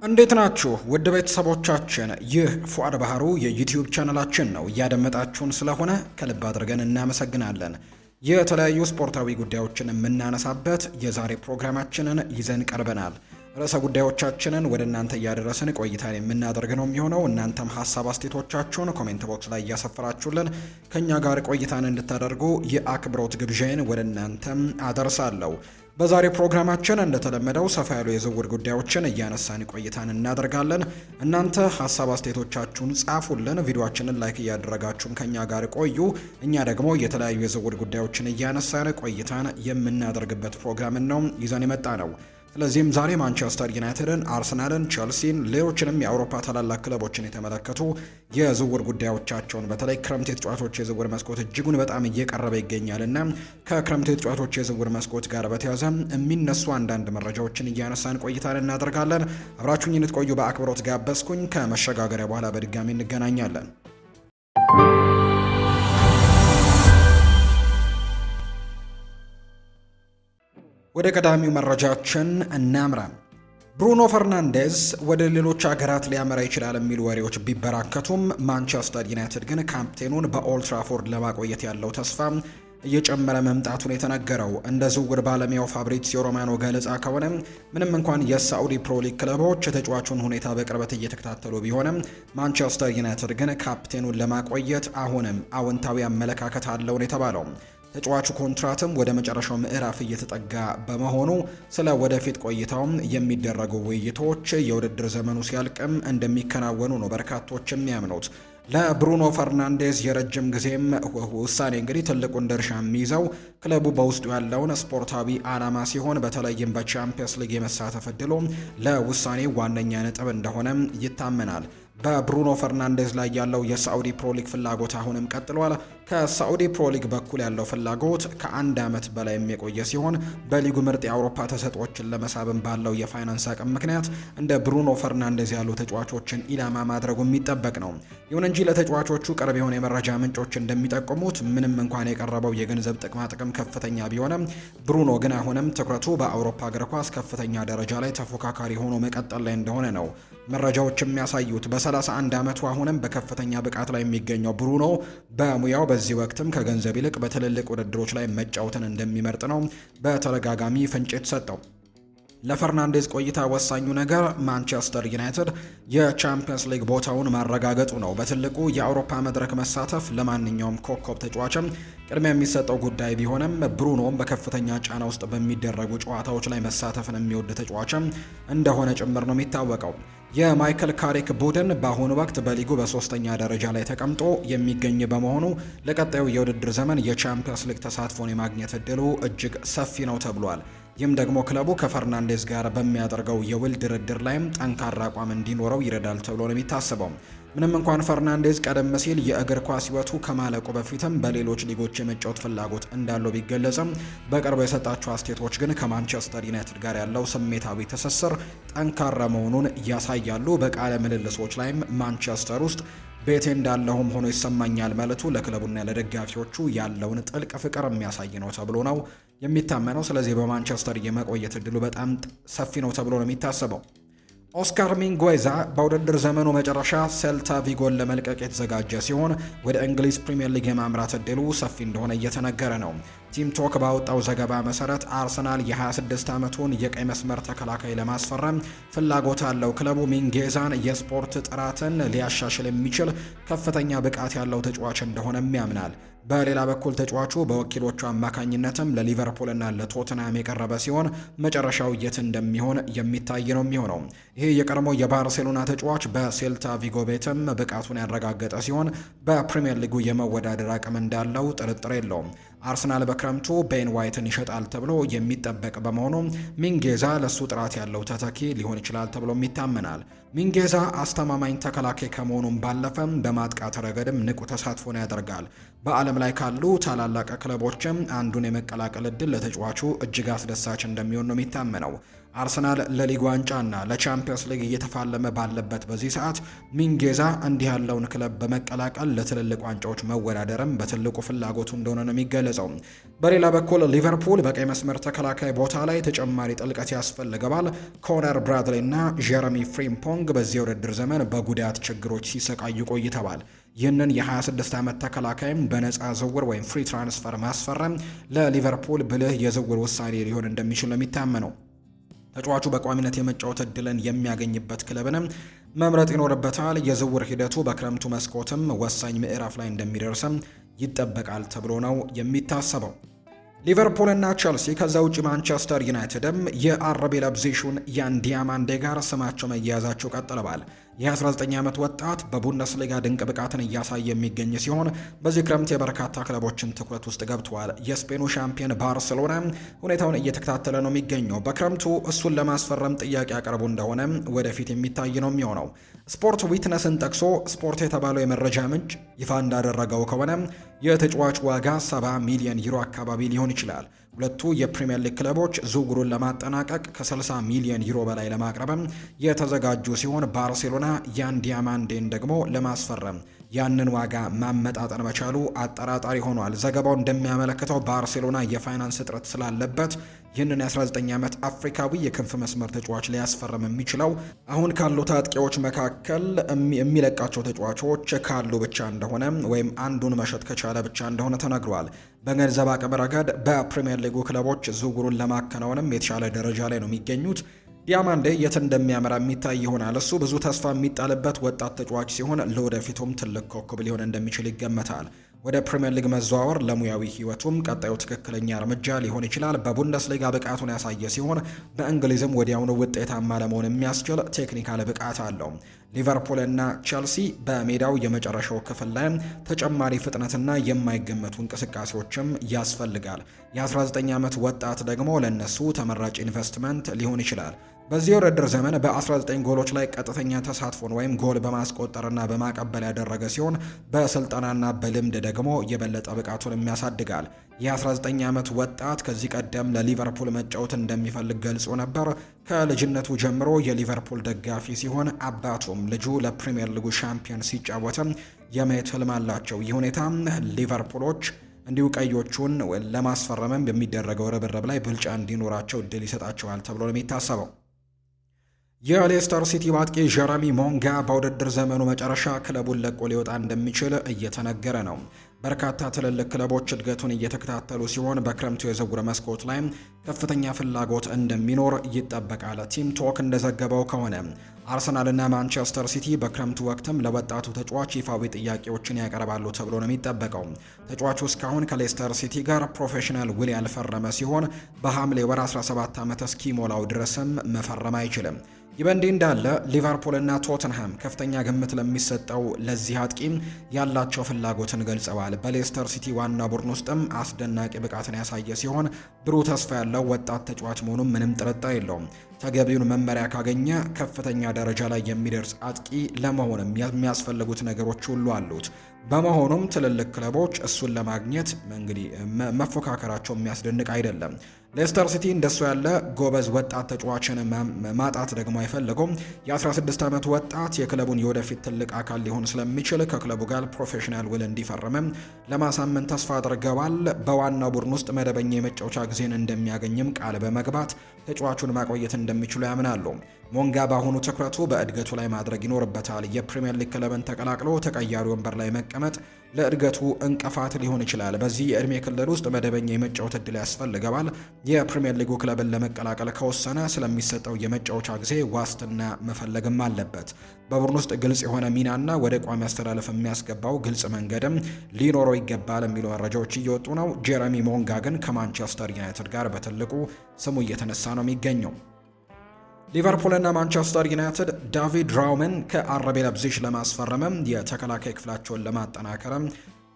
እንዴት ናችሁ ውድ ቤተሰቦቻችን? ይህ ፉአድ ባህሩ የዩቲዩብ ቻናላችን ነው። እያደመጣችሁን ስለሆነ ከልብ አድርገን እናመሰግናለን። የተለያዩ ስፖርታዊ ጉዳዮችን የምናነሳበት የዛሬ ፕሮግራማችንን ይዘን ቀርበናል። ርዕሰ ጉዳዮቻችንን ወደ እናንተ እያደረስን ቆይታን የምናደርግ ነው የሚሆነው። እናንተም ሀሳብ አስተያየቶቻችሁን ኮሜንት ቦክስ ላይ እያሰፈራችሁልን ከኛ ጋር ቆይታን እንድታደርጉ የአክብሮት ግብዣዬን ወደ እናንተም አደርሳለሁ። በዛሬ ፕሮግራማችን እንደተለመደው ሰፋ ያሉ የዝውውር ጉዳዮችን እያነሳን ቆይታን እናደርጋለን። እናንተ ሀሳብ አስተያየቶቻችሁን ጻፉልን፣ ቪዲዮአችንን ላይክ እያደረጋችሁም ከኛ ጋር ቆዩ። እኛ ደግሞ የተለያዩ የዝውውር ጉዳዮችን እያነሳን ቆይታን የምናደርግበት ፕሮግራምን ነው ይዘን የመጣ ነው። ስለዚህም ዛሬ ማንቸስተር ዩናይትድን፣ አርሰናልን፣ ቸልሲን፣ ሌሎችንም የአውሮፓ ታላላቅ ክለቦችን የተመለከቱ የዝውውር ጉዳዮቻቸውን በተለይ ክረምት የተጫዋቾች የዝውውር መስኮት እጅጉን በጣም እየቀረበ ይገኛልና ከክረምት የተጫዋቾች የዝውውር መስኮት ጋር በተያያዘ የሚነሱ አንዳንድ መረጃዎችን እያነሳን ቆይታን እናደርጋለን። አብራችሁኝ እንድትቆዩ በአክብሮት ጋበዝኩኝ። ከመሸጋገሪያ በኋላ በድጋሚ እንገናኛለን። ወደ ቀዳሚው መረጃችን እናምራ። ብሩኖ ፈርናንዴዝ ወደ ሌሎች ሀገራት ሊያመራ ይችላል የሚሉ ወሬዎች ቢበራከቱም ማንቸስተር ዩናይትድ ግን ካፕቴኑን በኦልድ ትራፎርድ ለማቆየት ያለው ተስፋ እየጨመረ መምጣቱን የተነገረው። እንደ ዝውውር ባለሙያው ፋብሪዚዮ ሮማኖ ገለጻ ከሆነ ምንም እንኳን የሳዑዲ ፕሮ ሊግ ክለቦች የተጫዋቹን ሁኔታ በቅርበት እየተከታተሉ ቢሆንም ማንቸስተር ዩናይትድ ግን ካፕቴኑን ለማቆየት አሁንም አዎንታዊ አመለካከት አለው ነው የተባለው። ተጫዋቹ ኮንትራትም ወደ መጨረሻው ምዕራፍ እየተጠጋ በመሆኑ ስለ ወደፊት ቆይታውም የሚደረጉ ውይይቶች የውድድር ዘመኑ ሲያልቅም እንደሚከናወኑ ነው በርካቶች የሚያምኑት። ለብሩኖ ፈርናንዴዝ የረጅም ጊዜም ውሳኔ እንግዲህ ትልቁን ድርሻ የሚይዘው ክለቡ በውስጡ ያለውን ስፖርታዊ ዓላማ ሲሆን በተለይም በቻምፒየንስ ሊግ የመሳተፍ እድሉ ለውሳኔ ዋነኛ ነጥብ እንደሆነ ይታመናል። በብሩኖ ፈርናንዴዝ ላይ ያለው የሳዑዲ ፕሮ ሊግ ፍላጎት አሁንም ቀጥሏል። ከሳዑዲ ፕሮ ሊግ በኩል ያለው ፍላጎት ከአንድ ዓመት በላይ የሚቆየ ሲሆን በሊጉ ምርጥ የአውሮፓ ተሰጥኦችን ለመሳብም ባለው የፋይናንስ አቅም ምክንያት እንደ ብሩኖ ፈርናንዴዝ ያሉ ተጫዋቾችን ኢላማ ማድረጉ የሚጠበቅ ነው። ይሁን እንጂ ለተጫዋቾቹ ቅርብ የሆነ የመረጃ ምንጮች እንደሚጠቁሙት ምንም እንኳን የቀረበው የገንዘብ ጥቅማ ጥቅም ከፍተኛ ቢሆንም ብሩኖ ግን አሁንም ትኩረቱ በአውሮፓ እግር ኳስ ከፍተኛ ደረጃ ላይ ተፎካካሪ ሆኖ መቀጠል ላይ እንደሆነ ነው መረጃዎች የሚያሳዩት። በ31 ዓመቱ አሁንም በከፍተኛ ብቃት ላይ የሚገኘው ብሩኖ በሙያው በዚህ ወቅትም ከገንዘብ ይልቅ በትልልቅ ውድድሮች ላይ መጫወትን እንደሚመርጥ ነው በተደጋጋሚ ፍንጭ የተሰጠው። ለፈርናንዴዝ ቆይታ ወሳኙ ነገር ማንቸስተር ዩናይትድ የቻምፒየንስ ሊግ ቦታውን ማረጋገጡ ነው። በትልቁ የአውሮፓ መድረክ መሳተፍ ለማንኛውም ኮከብ ተጫዋችም ቅድሚያ የሚሰጠው ጉዳይ ቢሆንም ብሩኖም በከፍተኛ ጫና ውስጥ በሚደረጉ ጨዋታዎች ላይ መሳተፍን የሚወድ ተጫዋችም እንደሆነ ጭምር ነው የሚታወቀው። የማይክል ካሪክ ቡድን በአሁኑ ወቅት በሊጉ በሶስተኛ ደረጃ ላይ ተቀምጦ የሚገኝ በመሆኑ ለቀጣዩ የውድድር ዘመን የቻምፒየንስ ሊግ ተሳትፎን የማግኘት እድሉ እጅግ ሰፊ ነው ተብሏል። ይህም ደግሞ ክለቡ ከፈርናንዴዝ ጋር በሚያደርገው የውል ድርድር ላይም ጠንካራ አቋም እንዲኖረው ይረዳል ተብሎ ነው የሚታሰበው። ምንም እንኳን ፈርናንዴዝ ቀደም ሲል የእግር ኳስ ሕይወቱ ከማለቁ በፊትም በሌሎች ሊጎች የመጫወት ፍላጎት እንዳለው ቢገለጽም በቅርቡ የሰጣቸው አስተያየቶች ግን ከማንቸስተር ዩናይትድ ጋር ያለው ስሜታዊ ትስስር ጠንካራ መሆኑን ያሳያሉ። በቃለ ምልልሶች ላይም ማንቸስተር ውስጥ ቤቴ እንዳለሁም ሆኖ ይሰማኛል ማለቱ ለክለቡና ለደጋፊዎቹ ያለውን ጥልቅ ፍቅር የሚያሳይ ነው ተብሎ ነው የሚታመነው። ስለዚህ በማንቸስተር የመቆየት እድሉ በጣም ሰፊ ነው ተብሎ ነው የሚታሰበው። ኦስካር ሚንጉዌዛ በውድድር ዘመኑ መጨረሻ ሴልታ ቪጎን ለመልቀቅ የተዘጋጀ ሲሆን ወደ እንግሊዝ ፕሪምየር ሊግ የማምራት እድሉ ሰፊ እንደሆነ እየተነገረ ነው። ቲም ቶክ ባወጣው ዘገባ መሰረት አርሰናል የ26 ዓመቱን የቀይ መስመር ተከላካይ ለማስፈረም ፍላጎት አለው። ክለቡ ሚንጌዛን የስፖርት ጥራትን ሊያሻሽል የሚችል ከፍተኛ ብቃት ያለው ተጫዋች እንደሆነም ያምናል። በሌላ በኩል ተጫዋቹ በወኪሎቹ አማካኝነትም ለሊቨርፑልና ለቶትናም የቀረበ ሲሆን መጨረሻው የት እንደሚሆን የሚታይ ነው የሚሆነው። ይሄ የቀድሞ የባርሴሎና ተጫዋች በሴልታ ቪጎ ቤትም ብቃቱን ያረጋገጠ ሲሆን በፕሪሚየር ሊጉ የመወዳደር አቅም እንዳለው ጥርጥር የለውም። አርሰናል በክረምቱ ቤን ዋይትን ይሸጣል ተብሎ የሚጠበቅ በመሆኑ ሚንጌዛ ለሱ ጥራት ያለው ተተኪ ሊሆን ይችላል ተብሎም ይታመናል። ሚንጌዛ አስተማማኝ ተከላካይ ከመሆኑም ባለፈ በማጥቃት ረገድም ንቁ ተሳትፎን ያደርጋል። በዓለም ላይ ካሉ ታላላቅ ክለቦችም አንዱን የመቀላቀል እድል ለተጫዋቹ እጅግ አስደሳች እንደሚሆን ነው የሚታመነው። አርሰናል ለሊግ ዋንጫና ለቻምፒየንስ ሊግ እየተፋለመ ባለበት በዚህ ሰዓት ሚንጌዛ እንዲህ ያለውን ክለብ በመቀላቀል ለትልልቅ ዋንጫዎች መወዳደርም በትልቁ ፍላጎቱ እንደሆነ ነው የሚገለጸው። በሌላ በኩል ሊቨርፑል በቀይ መስመር ተከላካይ ቦታ ላይ ተጨማሪ ጥልቀት ያስፈልገዋል። ኮነር ብራድሊ እና ጀረሚ ፍሪምፖንግ በዚህ የውድድር ዘመን በጉዳት ችግሮች ሲሰቃዩ ቆይተዋል። ይህንን የ26 ዓመት ተከላካይም በነፃ ዝውውር ወይም ፍሪ ትራንስፈር ማስፈረም ለሊቨርፑል ብልህ የዝውውር ውሳኔ ሊሆን እንደሚችል ነው የሚታመነው። ተጫዋቹ በቋሚነት የመጫወት እድልን የሚያገኝበት ክለብንም መምረጥ ይኖርበታል። የዝውውር ሂደቱ በክረምቱ መስኮትም ወሳኝ ምዕራፍ ላይ እንደሚደርስም ይጠበቃል ተብሎ ነው የሚታሰበው። ሊቨርፑል እና ቸልሲ ከዛ ውጪ ማንቸስተር ዩናይትድም የአርቢ ለብዚሹን ያን ዲያማንዴ ጋር ስማቸው መያያዛቸው ቀጥለዋል። የ19 ዓመት ወጣት በቡንደስሊጋ ድንቅ ብቃትን እያሳየ የሚገኝ ሲሆን በዚህ ክረምት የበርካታ ክለቦችን ትኩረት ውስጥ ገብቷል። የስፔኑ ሻምፒዮን ባርሴሎና ሁኔታውን እየተከታተለ ነው የሚገኘው። በክረምቱ እሱን ለማስፈረም ጥያቄ ያቀርቡ እንደሆነ ወደፊት የሚታይ ነው የሚሆነው። ስፖርት ዊትነስን ጠቅሶ ስፖርት የተባለው የመረጃ ምንጭ ይፋ እንዳደረገው ከሆነ የተጫዋች ዋጋ 70 ሚሊዮን ዩሮ አካባቢ ሊሆን ይችላል። ሁለቱ የፕሪሚየር ሊግ ክለቦች ዝውውሩን ለማጠናቀቅ ከ60 ሚሊዮን ዩሮ በላይ ለማቅረብም የተዘጋጁ ሲሆን ባርሴሎና ያን ዲያማንዴን ደግሞ ለማስፈረም ያንን ዋጋ ማመጣጠን መቻሉ አጠራጣሪ ሆኗል። ዘገባው እንደሚያመለክተው ባርሴሎና የፋይናንስ እጥረት ስላለበት ይህንን የ19 ዓመት አፍሪካዊ የክንፍ መስመር ተጫዋች ሊያስፈርም የሚችለው አሁን ካሉት አጥቂዎች መካከል የሚለቃቸው ተጫዋቾች ካሉ ብቻ እንደሆነ ወይም አንዱን መሸጥ ከቻለ ብቻ እንደሆነ ተነግሯል። በገንዘብ አቅም ረገድ በፕሪሚየር ሊጉ ክለቦች ዝውውሩን ለማከናወንም የተሻለ ደረጃ ላይ ነው የሚገኙት። ዲያማንዴ የት እንደሚያመራ የሚታይ ይሆናል። እሱ ብዙ ተስፋ የሚጣልበት ወጣት ተጫዋች ሲሆን ለወደፊቱም ትልቅ ኮከብ ሊሆን እንደሚችል ይገመታል። ወደ ፕሪሚየር ሊግ መዘዋወር ለሙያዊ ሕይወቱም ቀጣዩ ትክክለኛ እርምጃ ሊሆን ይችላል። በቡንደስሊጋ ብቃቱን ያሳየ ሲሆን በእንግሊዝም ወዲያውኑ ውጤታማ ለመሆን የሚያስችል ቴክኒካል ብቃት አለው። ሊቨርፑል እና ቸልሲ በሜዳው የመጨረሻው ክፍል ላይ ተጨማሪ ፍጥነትና የማይገመቱ እንቅስቃሴዎችም ያስፈልጋል። የ19 ዓመት ወጣት ደግሞ ለነሱ ተመራጭ ኢንቨስትመንት ሊሆን ይችላል። በዚህ የውድድር ዘመን በ19 ጎሎች ላይ ቀጥተኛ ተሳትፎን ወይም ጎል በማስቆጠርና በማቀበል ያደረገ ሲሆን በስልጠናና በልምድ ደግሞ የበለጠ ብቃቱን የሚያሳድጋል። የ19 ዓመት ወጣት ከዚህ ቀደም ለሊቨርፑል መጫወት እንደሚፈልግ ገልጾ ነበር። ከልጅነቱ ጀምሮ የሊቨርፑል ደጋፊ ሲሆን አባቱም ልጁ ለፕሪሚየር ሊጉ ሻምፒዮን ሲጫወትም የማየት ህልም አላቸው። ይህ ሁኔታ ሊቨርፑሎች እንዲሁ ቀዮቹን ለማስፈረምም በሚደረገው ርብርብ ላይ ብልጫ እንዲኖራቸው እድል ይሰጣቸዋል ተብሎ ነው የሚታሰበው። የሌስተር ሲቲ አጥቂ ጀረሚ ሞንጋ በውድድር ዘመኑ መጨረሻ ክለቡን ለቆ ሊወጣ እንደሚችል እየተነገረ ነው። በርካታ ትልልቅ ክለቦች እድገቱን እየተከታተሉ ሲሆን በክረምቱ የዝውውር መስኮት ላይ ከፍተኛ ፍላጎት እንደሚኖር ይጠበቃል። ቲም ቶክ እንደዘገበው ከሆነ አርሰናልና ማንቸስተር ሲቲ በክረምቱ ወቅትም ለወጣቱ ተጫዋች ይፋዊ ጥያቄዎችን ያቀርባሉ ተብሎ ነው የሚጠበቀው። ተጫዋቹ እስካሁን ከሌስተር ሲቲ ጋር ፕሮፌሽናል ውል ያልፈረመ ሲሆን በሐምሌ ወር 17 ዓመት እስኪሞላው ድረስም መፈረም አይችልም። ይህ በእንዲህ እንዳለ ሊቨርፑልና ቶተንሃም ከፍተኛ ግምት ለሚሰጠው ለዚህ አጥቂ ያላቸው ፍላጎትን ገልጸዋል። በሌስተር ሲቲ ዋና ቡድን ውስጥም አስደናቂ ብቃትን ያሳየ ሲሆን ብሩህ ተስፋ ያለው ወጣት ተጫዋች መሆኑን ምንም ጥርጥር የለውም። ተገቢውን መመሪያ ካገኘ ከፍተኛ ደረጃ ላይ የሚደርስ አጥቂ ለመሆን የሚያስፈልጉት ነገሮች ሁሉ አሉት። በመሆኑም ትልልቅ ክለቦች እሱን ለማግኘት እንግዲህ መፎካከራቸው የሚያስደንቅ አይደለም። ሌስተር ሲቲ እንደሱ ያለ ጎበዝ ወጣት ተጫዋችን ማጣት ደግሞ አይፈልጉም። የ16 ዓመት ወጣት የክለቡን የወደፊት ትልቅ አካል ሊሆን ስለሚችል ከክለቡ ጋር ፕሮፌሽናል ውል እንዲፈርምም ለማሳመን ተስፋ አድርገዋል። በዋናው ቡድን ውስጥ መደበኛ የመጫወቻ ጊዜን እንደሚያገኝም ቃል በመግባት ተጫዋቹን ማቆየት እንደሚችሉ ያምናሉ። ሞንጋ በአሁኑ ትኩረቱ በእድገቱ ላይ ማድረግ ይኖርበታል። የፕሪሚየር ሊግ ክለብን ተቀላቅሎ ተቀያሪ ወንበር ላይ መቀመጥ ለእድገቱ እንቅፋት ሊሆን ይችላል። በዚህ የእድሜ ክልል ውስጥ መደበኛ የመጫወት እድል ያስፈልገዋል። የፕሪሚየር ሊጉ ክለብን ለመቀላቀል ከወሰነ ስለሚሰጠው የመጫወቻ ጊዜ ዋስትና መፈለግም አለበት። በቡድን ውስጥ ግልጽ የሆነ ሚናና ወደ ቋሚ አስተላለፍ የሚያስገባው ግልጽ መንገድም ሊኖረው ይገባል የሚሉ መረጃዎች እየወጡ ነው። ጀረሚ ሞንጋ ግን ከማንቸስተር ዩናይትድ ጋር በትልቁ ስሙ እየተነሳ ነው የሚገኘው። ሊቨርፑል እና ማንቸስተር ዩናይትድ ዳቪድ ራውመን ከአርቢ ለብዚሽ ለማስፈረምም የተከላካይ ክፍላቸውን ለማጠናከርም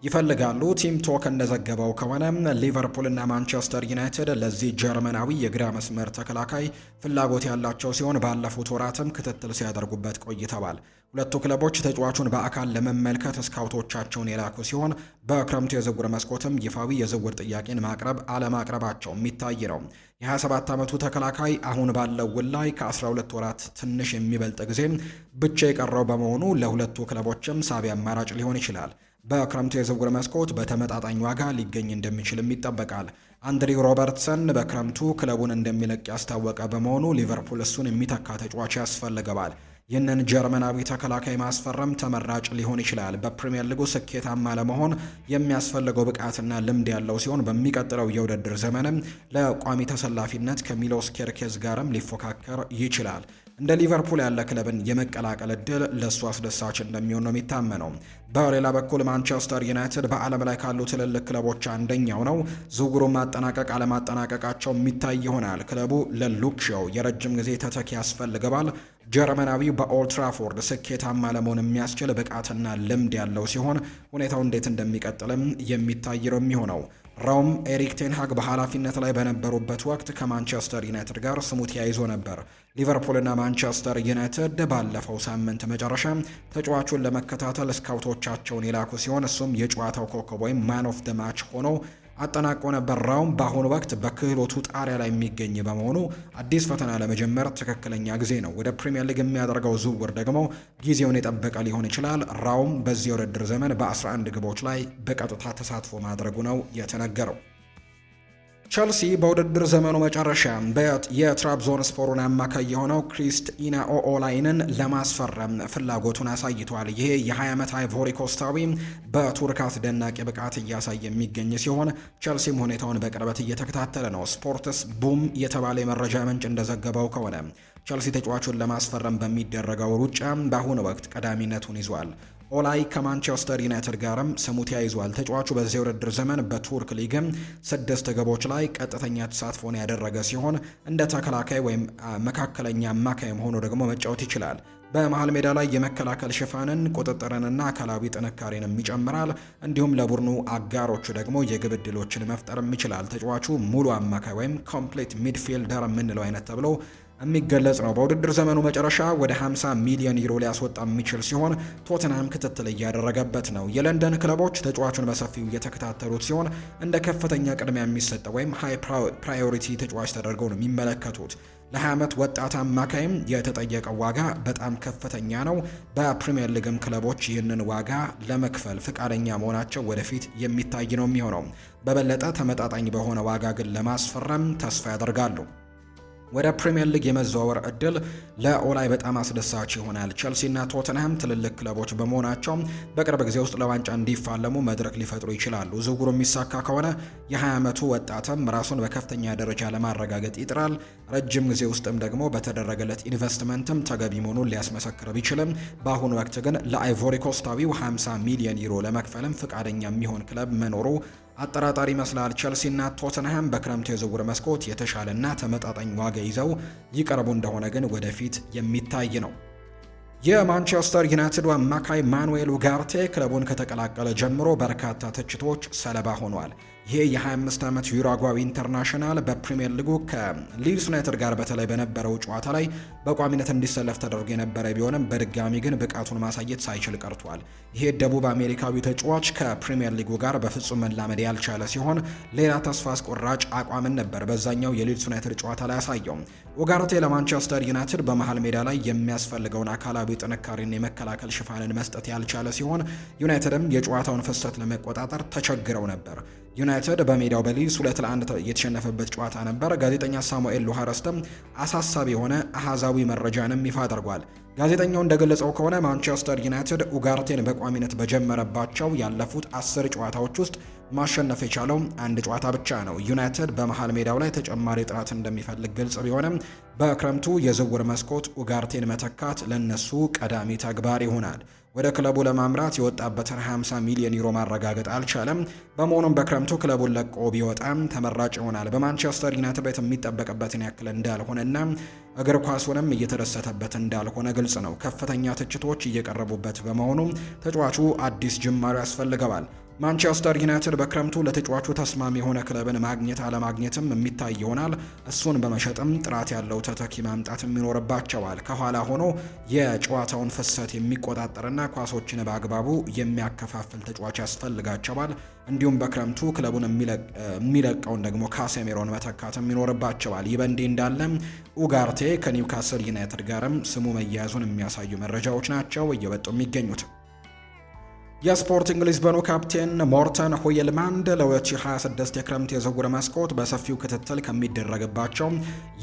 ይፈልጋሉ። ቲም ቶክ እንደዘገበው ከሆነ ሊቨርፑልና ማንቸስተር ዩናይትድ ለዚህ ጀርመናዊ የግራ መስመር ተከላካይ ፍላጎት ያላቸው ሲሆን ባለፉት ወራትም ክትትል ሲያደርጉበት ቆይተዋል። ሁለቱ ክለቦች ተጫዋቹን በአካል ለመመልከት ስካውቶቻቸውን የላኩ ሲሆን በክረምቱ የዝውውር መስኮትም ይፋዊ የዝውውር ጥያቄን ማቅረብ አለማቅረባቸው የሚታይ ነው። የ27 ዓመቱ ተከላካይ አሁን ባለው ውል ላይ ከ12 ወራት ትንሽ የሚበልጥ ጊዜ ብቻ የቀረው በመሆኑ ለሁለቱ ክለቦችም ሳቢ አማራጭ ሊሆን ይችላል። በክረምቱ የዝውውር መስኮት በተመጣጣኝ ዋጋ ሊገኝ እንደሚችልም ይጠበቃል። አንድሪው ሮበርትሰን በክረምቱ ክለቡን እንደሚለቅ ያስታወቀ በመሆኑ ሊቨርፑል እሱን የሚተካ ተጫዋች ያስፈልገዋል። ይህንን ጀርመናዊ ተከላካይ ማስፈረም ተመራጭ ሊሆን ይችላል። በፕሪሚየር ሊጉ ስኬታማ ለመሆን የሚያስፈልገው ብቃትና ልምድ ያለው ሲሆን በሚቀጥለው የውድድር ዘመንም ለቋሚ ተሰላፊነት ከሚሎስ ኬርኬዝ ጋርም ሊፎካከር ይችላል። እንደ ሊቨርፑል ያለ ክለብን የመቀላቀል እድል ለእሱ አስደሳች እንደሚሆን ነው የሚታመነው። በሌላ በኩል ማንቸስተር ዩናይትድ በዓለም ላይ ካሉ ትልልቅ ክለቦች አንደኛው ነው። ዝውውሩን ማጠናቀቅ አለማጠናቀቃቸው የሚታይ ይሆናል። ክለቡ ለሉክ ሾው የረጅም ጊዜ ተተኪ ያስፈልገዋል። ጀርመናዊው በኦልትራፎርድ ስኬታማ ለመሆን የሚያስችል ብቃትና ልምድ ያለው ሲሆን ሁኔታው እንዴት እንደሚቀጥልም የሚታይ ነው የሚሆነው። ሮም ኤሪክ ቴንሃግ በኃላፊነት ላይ በነበሩበት ወቅት ከማንቸስተር ዩናይትድ ጋር ስሙ ተያይዞ ነበር። ሊቨርፑልና ማንቸስተር ዩናይትድ ባለፈው ሳምንት መጨረሻ ተጫዋቹን ለመከታተል ስካውቶቻቸውን የላኩ ሲሆን እሱም የጨዋታው ኮከብ ወይም ማን ኦፍ ደ ማች ሆኖ አጠናቆ ነበር። ራውም በአሁኑ ወቅት በክህሎቱ ጣሪያ ላይ የሚገኝ በመሆኑ አዲስ ፈተና ለመጀመር ትክክለኛ ጊዜ ነው። ወደ ፕሪሚየር ሊግ የሚያደርገው ዝውውር ደግሞ ጊዜውን የጠበቀ ሊሆን ይችላል። ራውም በዚህ የውድድር ዘመን በ11 ግቦች ላይ በቀጥታ ተሳትፎ ማድረጉ ነው የተነገረው። ቸልሲ በውድድር ዘመኑ መጨረሻ የትራብዞን ስፖሩን አማካይ የሆነው ክሪስቲና ኦኦላይንን ለማስፈረም ፍላጎቱን አሳይቷል። ይሄ የ20 ዓመት አይቮሪ ኮስታዊ በቱርክ አስደናቂ ብቃት እያሳየ የሚገኝ ሲሆን ቸልሲም ሁኔታውን በቅርበት እየተከታተለ ነው። ስፖርትስ ቡም የተባለ የመረጃ ምንጭ እንደዘገበው ከሆነ ቸልሲ ተጫዋቹን ለማስፈረም በሚደረገው ሩጫ በአሁኑ ወቅት ቀዳሚነቱን ይዟል። ኦላይ ከማንቸስተር ዩናይትድ ጋርም ስሙ ተያይዟል። ተጫዋቹ በዚህ ውድድር ዘመን በቱርክ ሊግም 6 ግቦች ላይ ቀጥተኛ ተሳትፎን ያደረገ ሲሆን እንደ ተከላካይ ወይም መካከለኛ አማካይም ሆኖ ደግሞ መጫወት ይችላል። በመሃል ሜዳ ላይ የመከላከል ሽፋንን፣ ቁጥጥርንና አካላዊ ጥንካሬንም ይጨምራል። እንዲሁም ለቡድኑ አጋሮቹ ደግሞ የግብ ዕድሎችን መፍጠርም ይችላል። ተጫዋቹ ሙሉ አማካይ ወይም ኮምፕሊት ሚድፊልደር የምንለው አይነት ተብሎ የሚገለጽ ነው። በውድድር ዘመኑ መጨረሻ ወደ 50 ሚሊዮን ዩሮ ሊያስወጣ የሚችል ሲሆን ቶተንሃም ክትትል እያደረገበት ነው። የለንደን ክለቦች ተጫዋቹን በሰፊው እየተከታተሉት ሲሆን እንደ ከፍተኛ ቅድሚያ የሚሰጠው ወይም ሃይ ፕራዮሪቲ ተጫዋች ተደርገው ነው የሚመለከቱት። ለ20 ዓመት ወጣት አማካይም የተጠየቀው ዋጋ በጣም ከፍተኛ ነው። በፕሪሚየር ሊግም ክለቦች ይህንን ዋጋ ለመክፈል ፍቃደኛ መሆናቸው ወደፊት የሚታይ ነው የሚሆነው። በበለጠ ተመጣጣኝ በሆነ ዋጋ ግን ለማስፈረም ተስፋ ያደርጋሉ። ወደ ፕሪሚየር ሊግ የመዘዋወር እድል ለኦላይ በጣም አስደሳች ይሆናል። ቸልሲና ቶተንሃም ትልልቅ ክለቦች በመሆናቸው በቅርብ ጊዜ ውስጥ ለዋንጫ እንዲፋለሙ መድረክ ሊፈጥሩ ይችላሉ። ዝውውሩ የሚሳካ ከሆነ የ20 ዓመቱ ወጣትም ራሱን በከፍተኛ ደረጃ ለማረጋገጥ ይጥራል። ረጅም ጊዜ ውስጥም ደግሞ በተደረገለት ኢንቨስትመንትም ተገቢ መሆኑን ሊያስመሰክር ቢችልም በአሁኑ ወቅት ግን ለአይቮሪ ኮስታዊው 50 ሚሊዮን ዩሮ ለመክፈልም ፍቃደኛ የሚሆን ክለብ መኖሩ አጠራጣሪ ይመስላል። ቸልሲና ቶተንሃም በክረምቱ የዝውውር መስኮት የተሻለና ተመጣጣኝ ዋጋ ይዘው ይቀርቡ እንደሆነ ግን ወደፊት የሚታይ ነው። የማንቸስተር ዩናይትድ አማካይ ማኑኤል ኡጋርቴ ክለቡን ከተቀላቀለ ጀምሮ በርካታ ትችቶች ሰለባ ሆኗል። ይህ የ25 ዓመት ዩራጓዊ ኢንተርናሽናል በፕሪሚየር ሊጉ ከሊድስ ዩናይትድ ጋር በተለይ በነበረው ጨዋታ ላይ በቋሚነት እንዲሰለፍ ተደርጎ የነበረ ቢሆንም በድጋሚ ግን ብቃቱን ማሳየት ሳይችል ቀርቷል። ይሄ ደቡብ አሜሪካዊ ተጫዋች ከፕሪሚየር ሊጉ ጋር በፍጹም መላመድ ያልቻለ ሲሆን ሌላ ተስፋ አስቆራጭ አቋምን ነበር በዛኛው የሊድስ ዩናይትድ ጨዋታ ላይ ያሳየው። ኡጋርቴ ለማንቸስተር ዩናይትድ በመሃል ሜዳ ላይ የሚያስፈልገውን አካላዊ ጥንካሬና የመከላከል ሽፋንን መስጠት ያልቻለ ሲሆን ዩናይትድም የጨዋታውን ፍሰት ለመቆጣጠር ተቸግረው ነበር። ዩናይትድ በሜዳው በሊድስ 2-1 የተሸነፈበት ጨዋታ ነበር። ጋዜጠኛ ሳሙኤል ሉሃረስተም አሳሳቢ የሆነ አሃዛዊ መረጃንም ይፋ አድርጓል። ጋዜጠኛው እንደገለጸው ከሆነ ማንቸስተር ዩናይትድ ኡጋርቴን በቋሚነት በጀመረባቸው ያለፉት 10 ጨዋታዎች ውስጥ ማሸነፍ የቻለው አንድ ጨዋታ ብቻ ነው። ዩናይትድ በመሃል ሜዳው ላይ ተጨማሪ ጥራት እንደሚፈልግ ግልጽ ቢሆንም በክረምቱ የዝውውር መስኮት ኡጋርቴን መተካት ለነሱ ቀዳሚ ተግባር ይሆናል። ወደ ክለቡ ለማምራት የወጣበትን 50 ሚሊዮን ዩሮ ማረጋገጥ አልቻለም። በመሆኑም በክረምቱ ክለቡን ለቆ ቢወጣም ተመራጭ ይሆናል። በማንቸስተር ዩናይትድ ቤት የሚጠበቅበትን ያክል እንዳልሆነና እግር ኳሱንም እየተደሰተበት እንዳልሆነ ግልጽ ነው። ከፍተኛ ትችቶች እየቀረቡበት በመሆኑ ተጫዋቹ አዲስ ጅማሬ ያስፈልገዋል። ማንቸስተር ዩናይትድ በክረምቱ ለተጫዋቹ ተስማሚ የሆነ ክለብን ማግኘት አለማግኘትም የሚታይ ይሆናል። እሱን በመሸጥም ጥራት ያለው ተተኪ ማምጣትም ይኖርባቸዋል። ከኋላ ሆኖ የጨዋታውን ፍሰት የሚቆጣጠርና ኳሶችን በአግባቡ የሚያከፋፍል ተጫዋች ያስፈልጋቸዋል። እንዲሁም በክረምቱ ክለቡን የሚለቀውን ደግሞ ካሴሜሮን መተካትም ይኖርባቸዋል። ይህ በእንዲህ እንዳለ ኡጋርቴ ከኒውካስል ዩናይትድ ጋርም ስሙ መያያዙን የሚያሳዩ መረጃዎች ናቸው እየወጡ የሚገኙት። የስፖርቲንግ ሊዝበኑ ካፕቴን ሞርተን ሆይልማንድ ለ2026 የክረምት የዝውውር መስኮት በሰፊው ክትትል ከሚደረግባቸው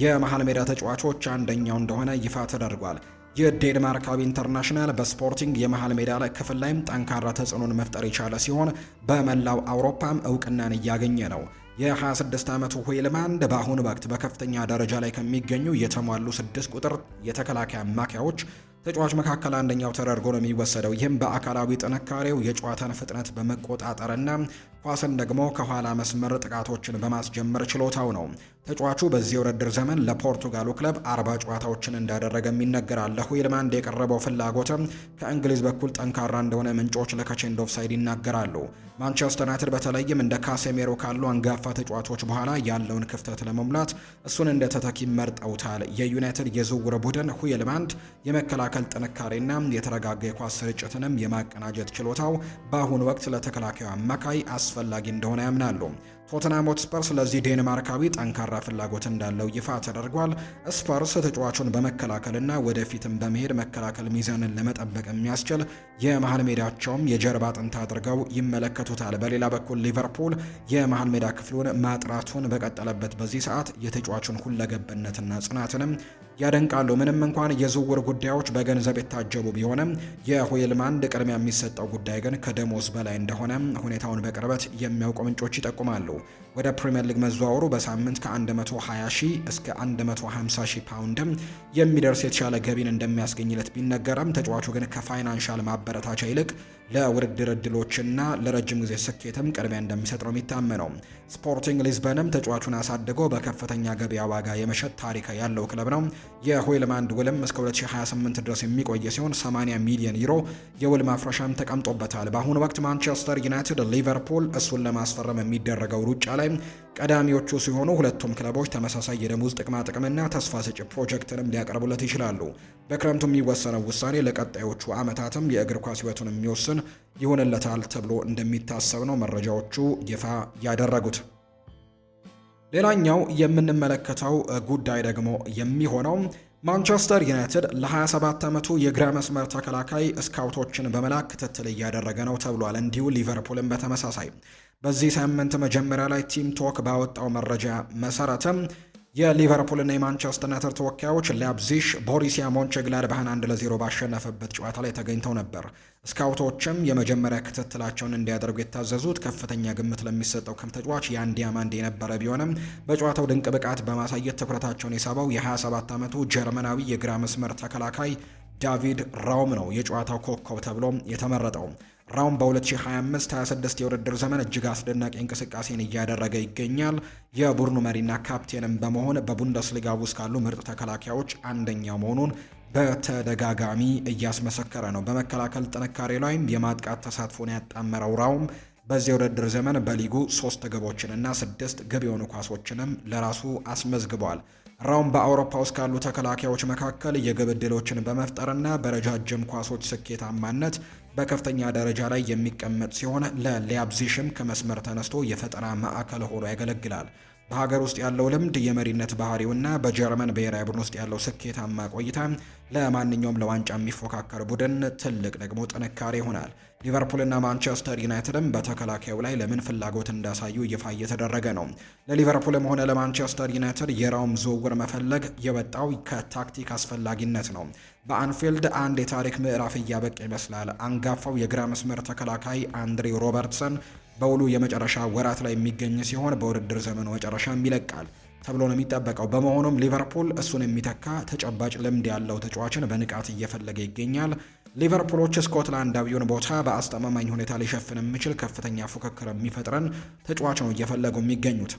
የመሃል ሜዳ ተጫዋቾች አንደኛው እንደሆነ ይፋ ተደርጓል። የዴንማርካዊ ኢንተርናሽናል በስፖርቲንግ የመሃል ሜዳ ላይ ክፍል ላይም ጠንካራ ተጽዕኖን መፍጠር የቻለ ሲሆን በመላው አውሮፓም እውቅናን እያገኘ ነው። የ26 ዓመቱ ሆይልማንድ በአሁኑ ወቅት በከፍተኛ ደረጃ ላይ ከሚገኙ የተሟሉ 6 ቁጥር የተከላካይ አማካዮች ተጫዋች መካከል አንደኛው ተደርጎ ነው የሚወሰደው። ይህም በአካላዊ ጥንካሬው የጨዋታን ፍጥነት በመቆጣጠርና ኳስን ደግሞ ከኋላ መስመር ጥቃቶችን በማስጀመር ችሎታው ነው። ተጫዋቹ በዚህ የውድድር ዘመን ለፖርቱጋሉ ክለብ 40 ጨዋታዎችን እንዳደረገም ይነገራል። ለሆይልማንድ የቀረበው ፍላጎትም ከእንግሊዝ በኩል ጠንካራ እንደሆነ ምንጮች ለከቼንድ ኦፍሳይድ ይናገራሉ። ማንቸስተር ዩናይትድ በተለይም እንደ ካሴሜሮ ካሉ አንጋፋ ተጫዋቾች በኋላ ያለውን ክፍተት ለመሙላት እሱን እንደ ተተኪ መርጠውታል። የዩናይትድ የዝውውር ቡድን ሆይልማንድ የመከላከል ጥንካሬና የተረጋጋ የኳስ ስርጭትንም የማቀናጀት ችሎታው በአሁኑ ወቅት ለተከላካዩ አማካይ አስፈላጊ እንደሆነ ያምናሉ። ቶተንሃም ሆትስፐርስ ለዚህ ዴንማርካዊ ጠንካራ ፍላጎት እንዳለው ይፋ ተደርጓል። ስፐርስ ተጫዋቹን በመከላከልና ወደፊትም በመሄድ መከላከል ሚዛንን ለመጠበቅ የሚያስችል የመሃል ሜዳቸውም የጀርባ አጥንት አድርገው ይመለከቱታል። በሌላ በኩል ሊቨርፑል የመሃል ሜዳ ክፍሉን ማጥራቱን በቀጠለበት በዚህ ሰዓት የተጫዋቹን ሁለገብነትና ጽናትንም ያደንቃሉ። ምንም እንኳን የዝውውር ጉዳዮች በገንዘብ የታጀቡ ቢሆንም የሆይልማንድ ቅድሚያ የሚሰጠው ጉዳይ ግን ከደሞዝ በላይ እንደሆነ ሁኔታውን በቅርበት የሚያውቁ ምንጮች ይጠቁማሉ። ወደ ፕሪምየር ሊግ መዘዋወሩ በሳምንት ከ120 ሺህ እስከ 150 ሺህ ፓውንድም የሚደርስ የተሻለ ገቢን እንደሚያስገኝለት ቢነገርም ተጫዋቹ ግን ከፋይናንሻል ማበረታቻ ይልቅ ለውድድር እድሎችና ለረጅም ጊዜ ስኬትም ቅድሚያ እንደሚሰጥ ነው የሚታመነው። ስፖርቲንግ ሊዝበንም ተጫዋቹን አሳድጎ በከፍተኛ ገበያ ዋጋ የመሸጥ ታሪክ ያለው ክለብ ነው። የሆይልማንድ ውልም እስከ 2028 ድረስ የሚቆይ ሲሆን 80 ሚሊዮን ዩሮ የውል ማፍረሻም ተቀምጦበታል። በአሁኑ ወቅት ማንቸስተር ዩናይትድ፣ ሊቨርፑል እሱን ለማስፈረም የሚደረገው ሩጫ ላይ ቀዳሚዎቹ ሲሆኑ ሁለቱም ክለቦች ተመሳሳይ የደሞዝ ጥቅማ ጥቅምና ተስፋ ሰጪ ፕሮጀክትንም ሊያቀርቡለት ይችላሉ። በክረምቱ የሚወሰነው ውሳኔ ለቀጣዮቹ ዓመታትም የእግር ኳስ ሕይወቱን የሚወስን ይሆንለታል ተብሎ እንደሚታሰብ ነው መረጃዎቹ ይፋ ያደረጉት። ሌላኛው የምንመለከተው ጉዳይ ደግሞ የሚሆነው ማንቸስተር ዩናይትድ ለ27 ዓመቱ የግራ መስመር ተከላካይ ስካውቶችን በመላክ ክትትል እያደረገ ነው ተብሏል። እንዲሁ ሊቨርፑልን በተመሳሳይ በዚህ ሳምንት መጀመሪያ ላይ ቲም ቶክ ባወጣው መረጃ መሰረትም የሊቨርፑልና የማንቸስተር ዩናይትድ ተወካዮች ላይፕዚግ ቦሩሲያ ሞንቸግላድባህን 1-0 ባሸነፈበት ጨዋታ ላይ ተገኝተው ነበር። ስካውቶችም የመጀመሪያ ክትትላቸውን እንዲያደርጉ የታዘዙት ከፍተኛ ግምት ለሚሰጠው ተጫዋች ያን ዲያማንድ የነበረ ቢሆንም በጨዋታው ድንቅ ብቃት በማሳየት ትኩረታቸውን የሳበው የ27 ዓመቱ ጀርመናዊ የግራ መስመር ተከላካይ ዳቪድ ራውም ነው የጨዋታው ኮከብ ተብሎ የተመረጠው። ራውም በ2025-26 የውድድር ዘመን እጅግ አስደናቂ እንቅስቃሴን እያደረገ ይገኛል። የቡድኑ መሪና ካፕቴንም በመሆን በቡንደስሊጋ ውስጥ ካሉ ምርጥ ተከላካዮች አንደኛው መሆኑን በተደጋጋሚ እያስመሰከረ ነው። በመከላከል ጥንካሬ ላይም የማጥቃት ተሳትፎን ያጣመረው ራውም በዚህ የውድድር ዘመን በሊጉ 3 ግቦችንና 6 ግብ የሆኑ ኳሶችንም ለራሱ አስመዝግቧል። ራውም በአውሮፓ ውስጥ ካሉ ተከላካዮች መካከል የግብ ዕድሎችን በመፍጠርና በረጃጅም ኳሶች ስኬታማነት በከፍተኛ ደረጃ ላይ የሚቀመጥ ሲሆን ለላይፕዚግም ከመስመር ተነስቶ የፈጠራ ማዕከል ሆኖ ያገለግላል። በሀገር ውስጥ ያለው ልምድ፣ የመሪነት ባህሪውና በጀርመን ብሔራዊ ቡድን ውስጥ ያለው ስኬታማ ቆይታ ለማንኛውም ለዋንጫ የሚፎካከር ቡድን ትልቅ ደግሞ ጥንካሬ ይሆናል። ሊቨርፑልና ማንቸስተር ዩናይትድም በተከላካዩ ላይ ለምን ፍላጎት እንዳሳዩ ይፋ እየተደረገ ነው። ለሊቨርፑልም ሆነ ለማንቸስተር ዩናይትድ የራውም ዝውውር መፈለግ የወጣው ከታክቲክ አስፈላጊነት ነው። በአንፊልድ አንድ የታሪክ ምዕራፍ እያበቃ ይመስላል። አንጋፋው የግራ መስመር ተከላካይ አንድሬው ሮበርትሰን በውሉ የመጨረሻ ወራት ላይ የሚገኝ ሲሆን በውድድር ዘመኑ መጨረሻም ይለቃል ተብሎ ነው የሚጠበቀው። በመሆኑም ሊቨርፑል እሱን የሚተካ ተጨባጭ ልምድ ያለው ተጫዋችን በንቃት እየፈለገ ይገኛል። ሊቨርፑሎች ስኮትላንዳዊውን ቦታ በአስተማማኝ ሁኔታ ሊሸፍን የሚችል ከፍተኛ ፉክክር የሚፈጥረን ተጫዋች ነው እየፈለጉ የሚገኙት።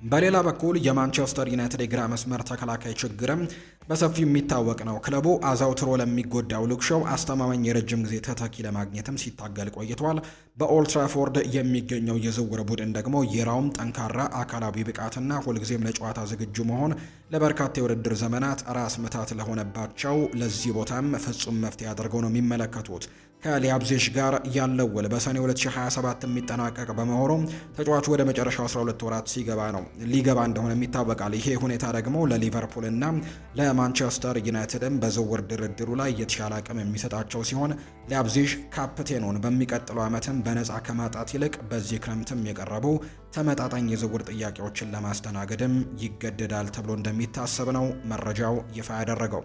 በሌላ በኩል የማንቸስተር ዩናይትድ የግራ መስመር ተከላካይ ችግርም በሰፊው የሚታወቅ ነው። ክለቡ አዛውትሮ ለሚጎዳው ሉክ ሾው አስተማማኝ የረጅም ጊዜ ተተኪ ለማግኘትም ሲታገል ቆይቷል። በኦልትራፎርድ የሚገኘው የዝውውር ቡድን ደግሞ የራውም ጠንካራ አካላዊ ብቃትና ሁልጊዜም ለጨዋታ ዝግጁ መሆን ለበርካታ የውድድር ዘመናት ራስ ምታት ለሆነባቸው ለዚህ ቦታም ፍጹም መፍትሄ አድርገው ነው የሚመለከቱት። ከሊያብዚሽ ጋር ያለው ውል በሰኔ 2027 የሚጠናቀቅ በመሆኑ ተጫዋቹ ወደ መጨረሻው 12 ወራት ሊገባ እንደሆነ ይታወቃል። ይሄ ሁኔታ ደግሞ ለሊቨርፑል እና ለማንቸስተር ዩናይትድም በዝውውር ድርድሩ ላይ የተሻለ አቅም የሚሰጣቸው ሲሆን ሊያብዚሽ ካፕቴኑን በሚቀጥለው ዓመትም በነፃ ከማጣት ይልቅ በዚህ ክረምትም የቀረቡ ተመጣጣኝ የዝውውር ጥያቄዎችን ለማስተናገድም ይገደዳል ተብሎ እንደሚታሰብ ነው መረጃው ይፋ ያደረገው።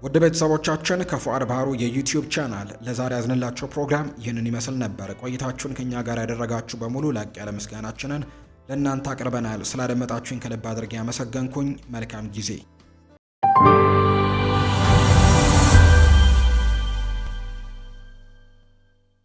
ውድ ቤተሰቦቻችን ከፉአድ ባህሩ የዩቲዩብ ቻናል ለዛሬ ያዝንላቸው ፕሮግራም ይህንን ይመስል ነበር። ቆይታችሁን ከኛ ጋር ያደረጋችሁ በሙሉ ላቅ ያለ ምስጋናችንን ለእናንተ አቅርበናል። ስላደመጣችሁኝ ከልብ አድርጌ ያመሰገንኩኝ። መልካም ጊዜ